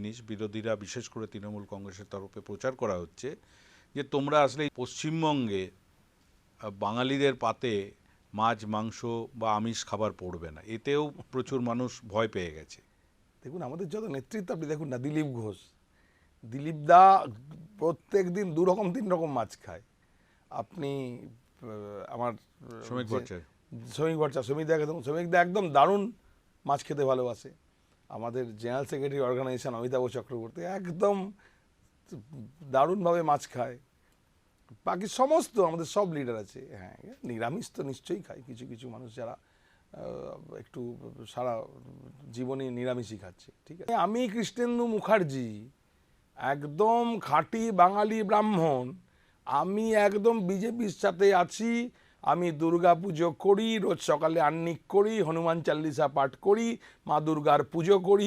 জিনিস বিরোধীরা বিশেষ করে তৃণমূল কংগ্রেসের তরফে প্রচার করা হচ্ছে যে তোমরা আসলে পশ্চিমবঙ্গে বাঙালিদের পাতে মাছ মাংস বা আমিষ খাবার পড়বে না, এতেও প্রচুর মানুষ ভয় পেয়ে গেছে। দেখুন আমাদের যত নেতৃত্ব, আপনি দেখুন না, দিলীপ ঘোষ, দিলীপ দা প্রত্যেক দিন 2 রকম 3 রকম মাছ খায়। আপনি আমার শ্রমিক ভট্টাচার্য, শ্রমিক ভট্টাচার্য, শ্রমিক দা একদম দারুণ মাছ খেতে ভালোবাসে। আমাদের general secretary organisation Amitabh Chakraborty একদম দারুণভাবে মাছ খায়। বাকি সমস্ত আমাদের সব লিডার আছে, হ্যাঁ নিরামিষ তো নিশ্চয়ই খায়, কিছু কিছু মানুষ যারা একটু সারা জীবনে নিরামিষই খাচ্ছে, ঠিক আছে। আমি কৃষ্ণেন্দু মুখার্জি একদম খাঁটি বাঙালি ব্রাহ্মণ, আমি একদম বিজেপির সাথে আছি। আমি দুর্গা পুজো করি, রোজ সকালে আহ্নিক করি, হনুমান চাল্লিশা পাঠ করি, মা দুর্গার পুজো করি।